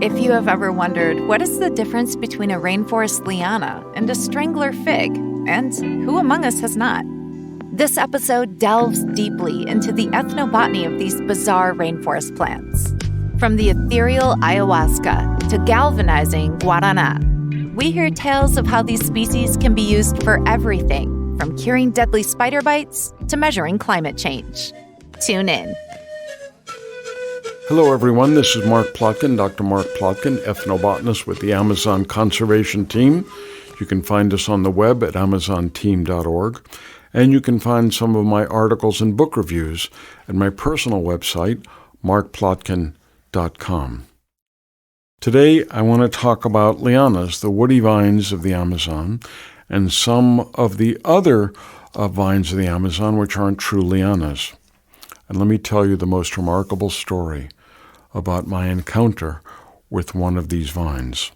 If you have ever wondered what is the difference between a rainforest liana and a strangler fig, and who among us has not? This episode delves deeply into the ethnobotany of these bizarre rainforest plants. From the ethereal ayahuasca to galvanizing guarana, we hear tales of how these species can be used for everything, from curing deadly spider bites to measuring climate change. Tune in. Hello, everyone. This is Mark Plotkin, Dr. Mark Plotkin, ethnobotanist with the Amazon Conservation Team. You can find us on the web at amazonteam.org, and you can find some of my articles and book reviews at my personal website, markplotkin.com. Today, I want to talk about lianas, the woody vines of the Amazon, and some of the other vines of the Amazon which aren't true lianas. And let me tell you the most remarkable story about my encounter with one of these vines.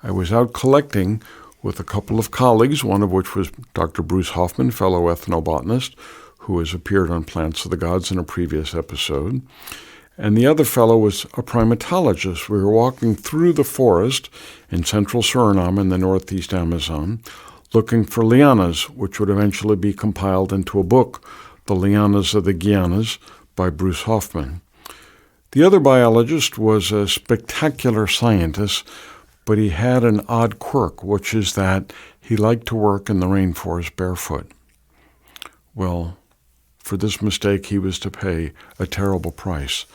I was out collecting with a couple of colleagues, one of which was Dr. Bruce Hoffman, fellow ethnobotanist, who has appeared on Plants of the Gods in a previous episode. And the other fellow was a primatologist. We were walking through the forest in central Suriname in the northeast Amazon, looking for lianas, which would eventually be compiled into a book, The Lianas of the Guianas, by Bruce Hoffman. The other biologist was a spectacular scientist, but he had an odd quirk, which is that he liked to work in the rainforest barefoot. Well, for this mistake, he was to pay a terrible price.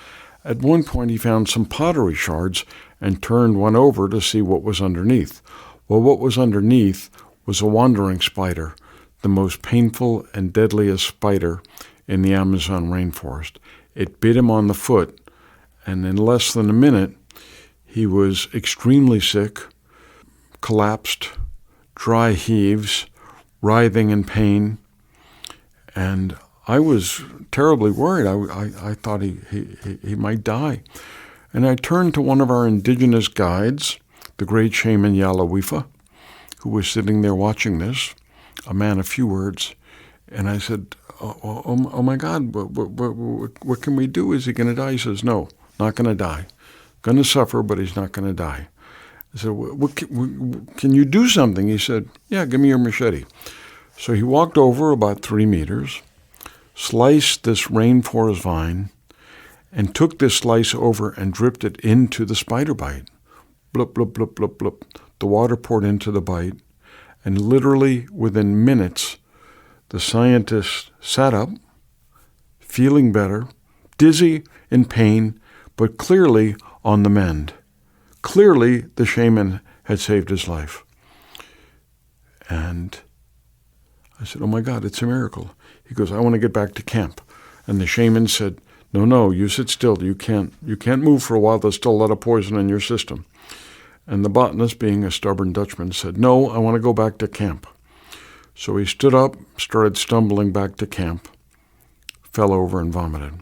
At one point, he found some pottery shards and turned one over to see what was underneath. Well, what was underneath was a wandering spider, the most painful and deadliest spider in the Amazon rainforest. It bit him on the foot, and in less than a minute, he was extremely sick, collapsed, dry heaves, writhing in pain, and I was terribly worried. I thought he might die. And I turned to one of our indigenous guides, the great shaman Yalawifa, who was sitting there watching this, a man of few words, and I said, oh my God, what can we do? Is he going to die? He says, no, not going to die. Going to suffer, but he's not going to die. I said, can you do something? He said, yeah, give me your machete. So he walked over about 3 meters, sliced this rainforest vine, and took this slice over and dripped it into the spider bite. Blup, blup, blup, blup, blup. The water poured into the bite, and literally within minutes, the scientist sat up, feeling better, dizzy, in pain, but clearly on the mend. Clearly, the shaman had saved his life. And I said, oh my God, it's a miracle. He goes, I want to get back to camp. And the shaman said, no, you sit still. You can't move for a while. There's still a lot of poison in your system. And the botanist, being a stubborn Dutchman, said, no, I want to go back to camp. So he stood up, started stumbling back to camp, fell over and vomited.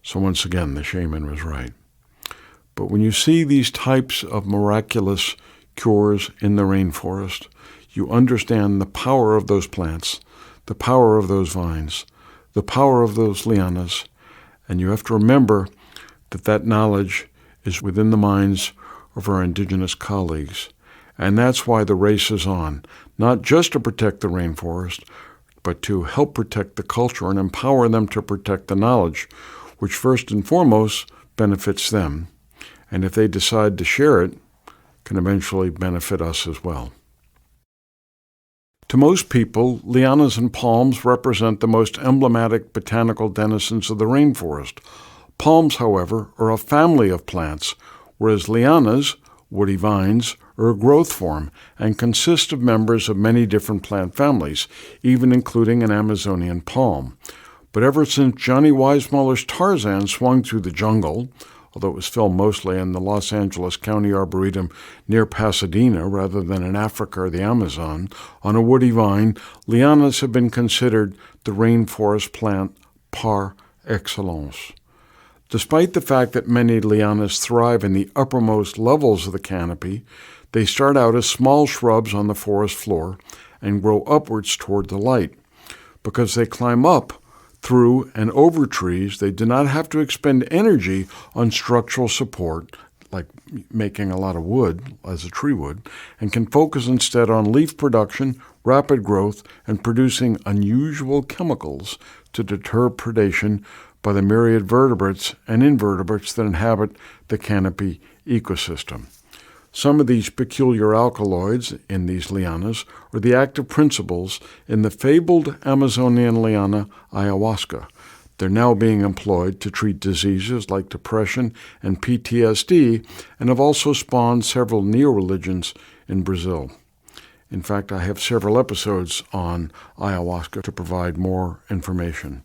So once again, the shaman was right. But when you see these types of miraculous cures in the rainforest, you understand the power of those plants, the power of those vines, the power of those lianas, and you have to remember that that knowledge is within the minds of our indigenous colleagues. And that's why the race is on, not just to protect the rainforest, but to help protect the culture and empower them to protect the knowledge, which first and foremost benefits them. And if they decide to share it, can eventually benefit us as well. To most people, lianas and palms represent the most emblematic botanical denizens of the rainforest. Palms, however, are a family of plants, whereas lianas, woody vines, are a growth form and consist of members of many different plant families, even including an Amazonian palm. But ever since Johnny Weissmuller's Tarzan swung through the jungle, although it was filmed mostly in the Los Angeles County Arboretum near Pasadena rather than in Africa or the Amazon, on a woody vine, lianas have been considered the rainforest plant par excellence. Despite the fact that many lianas thrive in the uppermost levels of the canopy, they start out as small shrubs on the forest floor and grow upwards toward the light. Because they climb up through and over trees, they do not have to expend energy on structural support like making a lot of wood, as a tree would, and can focus instead on leaf production, rapid growth, and producing unusual chemicals to deter predation by the myriad vertebrates and invertebrates that inhabit the canopy ecosystem. Some of these peculiar alkaloids in these lianas are the active principles in the fabled Amazonian liana ayahuasca. They're now being employed to treat diseases like depression and PTSD, and have also spawned several neo-religions in Brazil. In fact, I have several episodes on ayahuasca to provide more information.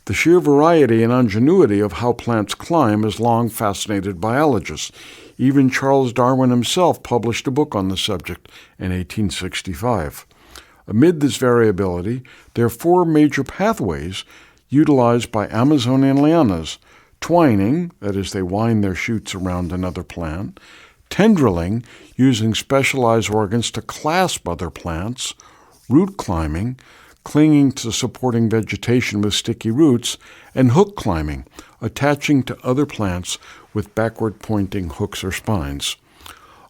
The sheer variety and ingenuity of how plants climb has long fascinated biologists. Even Charles Darwin himself published a book on the subject in 1865. Amid this variability, there are four major pathways utilized by Amazonian lianas: twining, that is, they wind their shoots around another plant; tendriling, using specialized organs to clasp other plants; root climbing, clinging to supporting vegetation with sticky roots; and hook climbing, attaching to other plants with backward-pointing hooks or spines.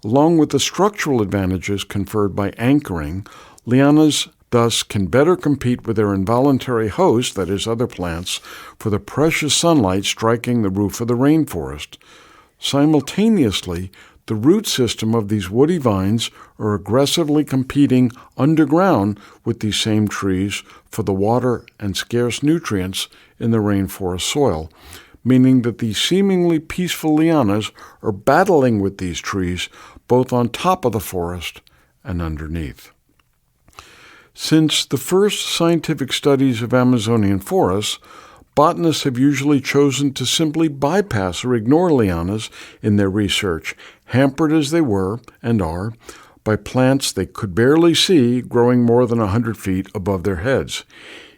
Along with the structural advantages conferred by anchoring, lianas thus can better compete with their involuntary host, that is, other plants, for the precious sunlight striking the roof of the rainforest. Simultaneously, the root system of these woody vines are aggressively competing underground with these same trees for the water and scarce nutrients in the rainforest soil, meaning that these seemingly peaceful lianas are battling with these trees both on top of the forest and underneath. Since the first scientific studies of Amazonian forests, botanists have usually chosen to simply bypass or ignore lianas in their research, hampered as they were and are by plants they could barely see growing more than 100 feet above their heads.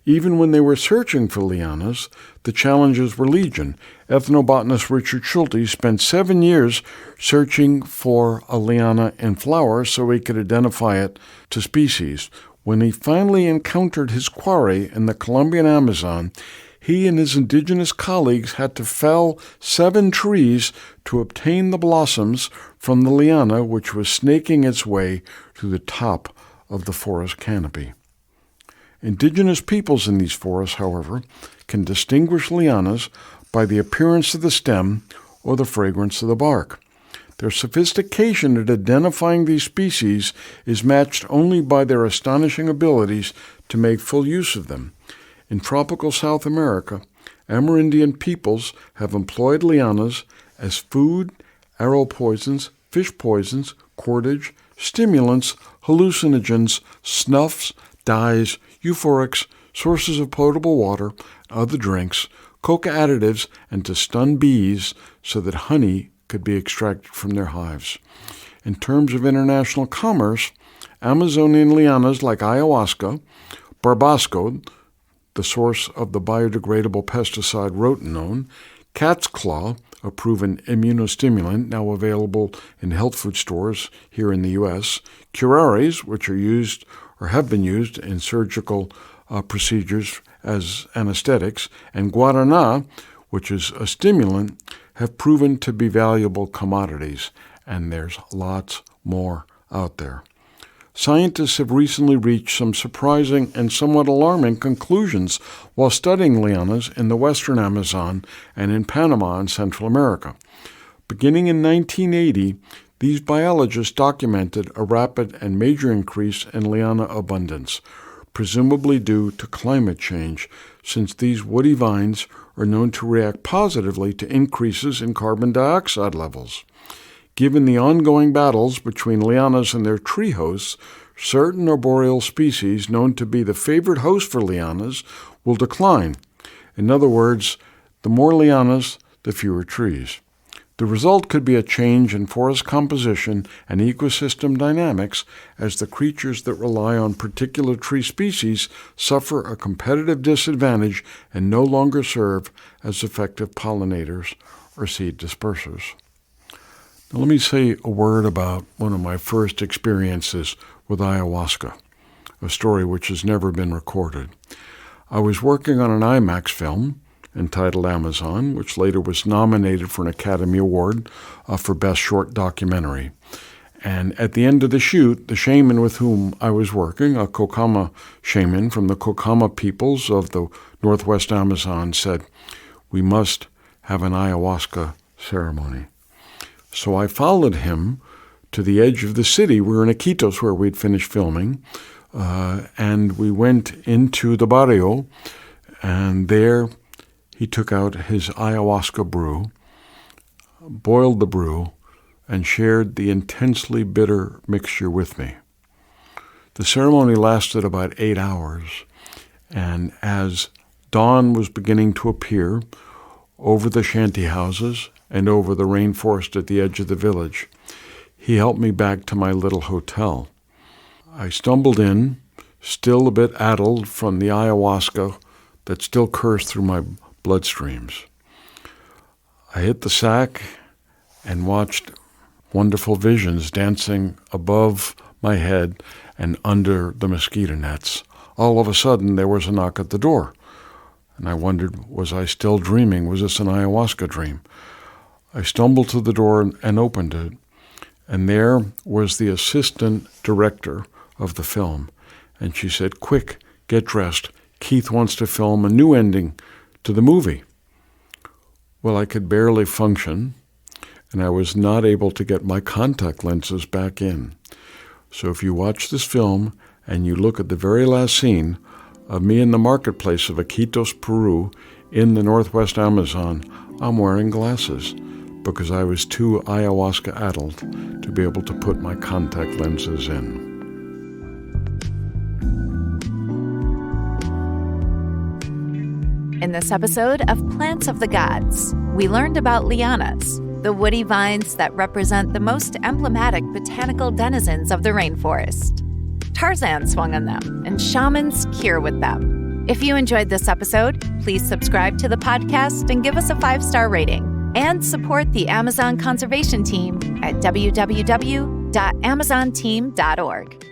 Even when they were searching for lianas, the challenges were legion. Ethnobotanist Richard Schulte spent 7 years searching for a liana in flower so he could identify it to species. When he finally encountered his quarry in the Colombian Amazon, he and his indigenous colleagues had to fell 7 trees to obtain the blossoms from the liana, which was snaking its way to the top of the forest canopy. Indigenous peoples in these forests, however, can distinguish lianas by the appearance of the stem or the fragrance of the bark. Their sophistication at identifying these species is matched only by their astonishing abilities to make full use of them. In tropical South America, Amerindian peoples have employed lianas as food, arrow poisons, fish poisons, cordage, stimulants, hallucinogens, snuffs, dyes, euphorics, sources of potable water, other drinks, coca additives, and to stun bees so that honey could be extracted from their hives. In terms of international commerce, Amazonian lianas like ayahuasca, barbasco, the source of the biodegradable pesticide rotenone, cat's claw, a proven immunostimulant now available in health food stores here in the U.S., curares, which are used or have been used in surgical procedures as anesthetics, and guarana, which is a stimulant, have proven to be valuable commodities, and there's lots more out there. Scientists have recently reached some surprising and somewhat alarming conclusions while studying lianas in the western Amazon and in Panama and Central America. Beginning in 1980, these biologists documented a rapid and major increase in liana abundance, presumably due to climate change, since these woody vines are known to react positively to increases in carbon dioxide levels. Given the ongoing battles between lianas and their tree hosts, certain arboreal species known to be the favorite host for lianas will decline. In other words, the more lianas, the fewer trees. The result could be a change in forest composition and ecosystem dynamics as the creatures that rely on particular tree species suffer a competitive disadvantage and no longer serve as effective pollinators or seed dispersers. Now, let me say a word about one of my first experiences with ayahuasca, a story which has never been recorded. I was working on an IMAX film, entitled Amazon, which later was nominated for an Academy Award for Best Short Documentary. And at the end of the shoot, the shaman with whom I was working, a Kokama shaman from the Kokama peoples of the Northwest Amazon, said, "We must have an ayahuasca ceremony." So I followed him to the edge of the city. We were in Iquitos where we'd finished filming, and we went into the barrio, and there he took out his ayahuasca brew, boiled the brew, and shared the intensely bitter mixture with me. The ceremony lasted about 8 hours, and as dawn was beginning to appear over the shanty houses and over the rainforest at the edge of the village, he helped me back to my little hotel. I stumbled in, still a bit addled from the ayahuasca that still coursed through my bloodstreams. I hit the sack and watched wonderful visions dancing above my head and under the mosquito nets. All of a sudden, there was a knock at the door, and I wondered, was I still dreaming? Was this an ayahuasca dream? I stumbled to the door and opened it, and there was the assistant director of the film, and she said, "Quick, get dressed. Keith wants to film a new ending to the movie." Well, I could barely function, and I was not able to get my contact lenses back in. So if you watch this film and you look at the very last scene of me in the marketplace of Iquitos, Peru, in the Northwest Amazon, I'm wearing glasses because I was too ayahuasca addled to be able to put my contact lenses in. In this episode of Plants of the Gods, we learned about lianas, the woody vines that represent the most emblematic botanical denizens of the rainforest. Tarzan swung on them, and shamans cure with them. If you enjoyed this episode, please subscribe to the podcast and give us a 5-star rating. And support the Amazon Conservation Team at www.amazonteam.org.